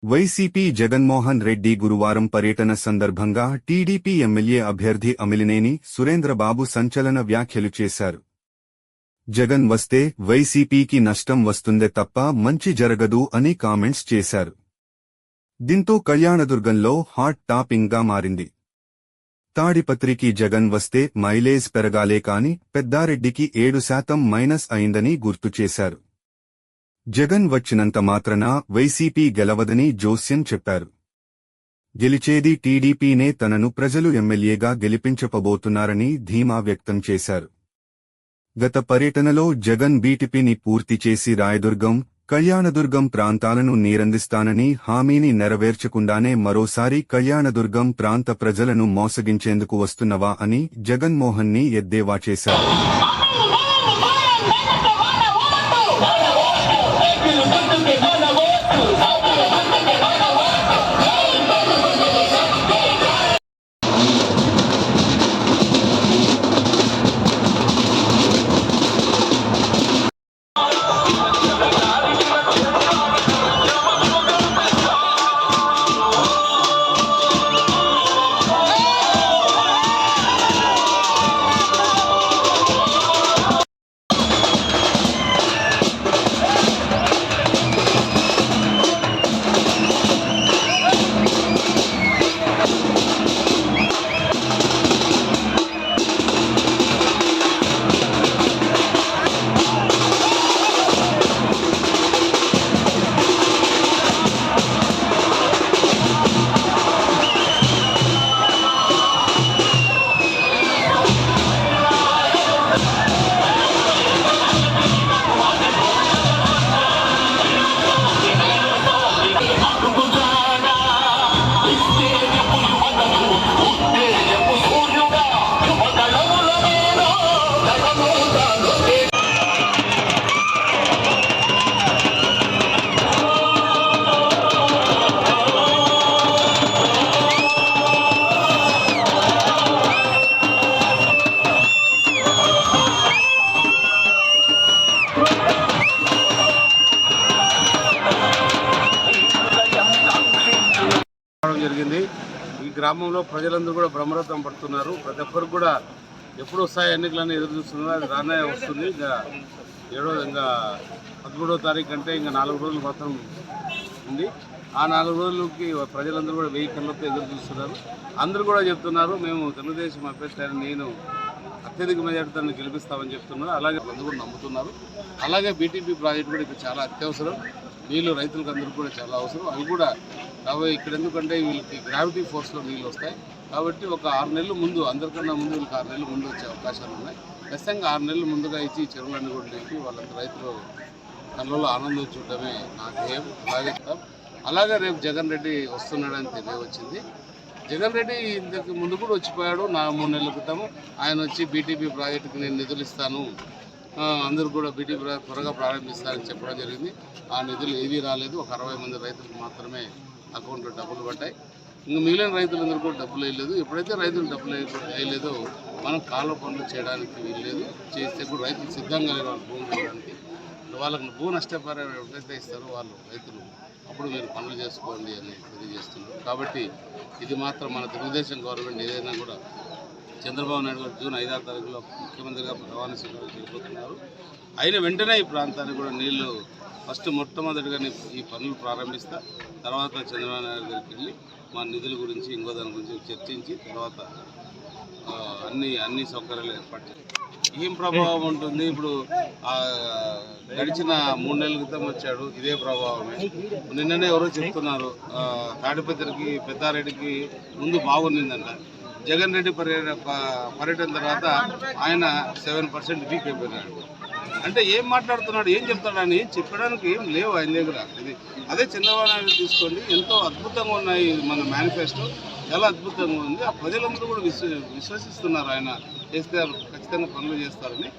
YCP Jaganmohan Reddy గురువారం పర్యటన సందర్భంగా టీడీపీ ఎమ్మెల్యే అభ్యర్థి అమిలినేని సురేంద్రబాబు సంచలన వ్యాఖ్యలు చేశారు. జగన్ వస్తే వైసీపీకి నష్టం వస్తుందే తప్ప మంచి జరగదు అని కామెంట్స్ చేశారు. దీంతో కళ్యాణదుర్గంలో హాట్ టాపింగ్గా మారింది. తాడిపత్రికి జగన్ వస్తే మైలేజ్ పెరగాలే కాని పెద్దారెడ్డికి 7% మైనస్ అయిందని గుర్తు చేశారు. జగన్ వచ్చినంత మాత్రాన వైసీపీ గెలవదని జోస్యం చెప్పారు. గెలిచేది టీడీపీనే, తనను ప్రజలు ఎమ్మెల్యేగా గెలిపించబోతున్నారని ధీమా వ్యక్తం చేశారు. గత పర్యటనలో జగన్ బీటీపీని పూర్తి చేసి రాయదుర్గం, కళ్యాణదుర్గం ప్రాంతాలను నీరందిస్తానని హామీని నెరవేర్చకుండానే మరోసారి కళ్యాణదుర్గం ప్రాంత ప్రజలను మోసగించేందుకు వస్తున్నవా అని జగన్మోహన్ని ఎద్దేవా చేశారు. జరిగింది. ఈ గ్రామంలో ప్రజలందరూ కూడా బ్రహ్మరథం పడుతున్నారు. ప్రతి ఒక్కరు కూడా ఎప్పుడు వస్తాయి ఎన్నికలన్నీ ఎదురు చూస్తున్నారు. అది రానే వస్తుంది. ఇంకా 13వ తారీఖు అంటే ఇంకా 4 రోజులు మాత్రం ఉంది. ఆ 4 రోజులకి ప్రజలందరూ కూడా 1000 కళ్ళతో ఎదురు చూస్తున్నారు. అందరూ కూడా చెప్తున్నారు మేము తెలుగుదేశం అభ్యర్థి నేను అత్యధిక మెజార్టీతో గెలిపిస్తామని చెప్తున్నారు. అలాగే అందరూ కూడా నమ్ముతున్నారు. అలాగే బీటీపీ ప్రాజెక్టు కూడా ఇక్కడ చాలా అత్యవసరం. నీళ్ళు రైతులకు అందరికీ కూడా చాలా అవసరం. అవి కూడా ఇక్కడ ఎందుకంటే వీళ్ళకి గ్రావిటీ ఫోర్స్లో నీళ్ళు వస్తాయి కాబట్టి ఒక 6 నెలల ముందు, అందరికన్నా ముందు వీళ్ళకి 6 నెలల ముందు వచ్చే అవకాశాలు ఉన్నాయి. ఖచ్చితంగా 6 నెలల ముందుగా ఇచ్చి చెరువులన్నీ కూడా లేపి వాళ్ళంతా రైతులు కళ్ళలో ఆనందం చూడటమే నా ధ్యేయం. అలాగే రేపు జగన్ రెడ్డి వస్తున్నాడని తెలియవచ్చింది. జగన్ రెడ్డి ఇంతకు ముందు కూడా వచ్చిపోయాడు. 3 నెలల క్రితం ఆయన వచ్చి బీటీపీ ప్రాజెక్టుకి నేను నిధులు ఇస్తాను, అందరూ కూడా బీటీపీ త్వరగా ప్రారంభిస్తారని చెప్పడం జరిగింది. ఆ నిధులు ఏవీ రాలేదు. ఒక 60 మంది రైతులకు మాత్రమే అకౌంట్లో డబ్బులు పడ్డాయి. ఇంకా మిగిలిన రైతులందరూ కూడా డబ్బులు వేయలేదు. ఎప్పుడైతే రైతులు డబ్బులు వేయలేదో మనం కాలువ పనులు చేయడానికి వీల్లేదు. చేస్తే కూడా రైతులు సిద్ధంగా లేరు వాళ్ళు భూమి వేయడానికి. వాళ్ళకి భూ నష్టపరిహారం ఎప్పుడైతే ఇస్తారో వాళ్ళు రైతులు అప్పుడు మీరు పనులు చేసుకోండి అని తెలియజేస్తున్నారు. కాబట్టి ఇది మాత్రం మన తెలుగుదేశం గవర్నమెంట్ ఏదైనా కూడా చంద్రబాబు నాయుడు గారు జూన్ 5వ తారీఖులో ముఖ్యమంత్రిగా ప్రమాణ స్వీకారం చేయబోతున్నారు. అయిన వెంటనే ఈ ప్రాంతానికి కూడా నీళ్లు మొట్టమొదటిగా ఈ పనులు ప్రారంభిస్తా. తర్వాత చంద్రబాబు నాయుడు గారికి వెళ్ళి మా నిధుల గురించి ఇంకో దాని గురించి చర్చించి తర్వాత అన్ని సౌకర్యాలు ఏర్పాటు చేయాలి. ఏం ప్రభావం ఉంటుంది? ఇప్పుడు గడిచిన 3 నెలల క్రితం వచ్చాడు, ఇదే ప్రభావమే. నిన్ననే ఎవరో చెప్తున్నారు తాడిపత్రికి పెద్దారెడ్డికి ముందు బాగుండిందంట. జగన్ రెడ్డి పర్యటన తర్వాత ఆయన 7% వీక్ అయిపోయినాడు. అంటే ఏం మాట్లాడుతున్నాడు, ఏం చెప్తాడని చెప్పడానికి ఏం లేవు ఆయన దగ్గర. ఇది అదే చంద్రబాబు నాయుడు తీసుకోండి, ఎంతో అద్భుతంగా ఉన్నాయి మన మేనిఫెస్టో, చాలా అద్భుతంగా ఉంది. ఆ ప్రజలందరూ కూడా విశ్వసిస్తున్నారు ఆయన చేస్తే ఖచ్చితంగా పనులు చేస్తారని.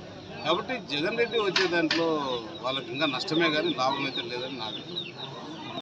కాబట్టి జగన్ రెడ్డి వచ్చే దాంట్లో వాళ్ళకి ఇంకా నష్టమే కానీ లాభం అయితే లేదని నాకు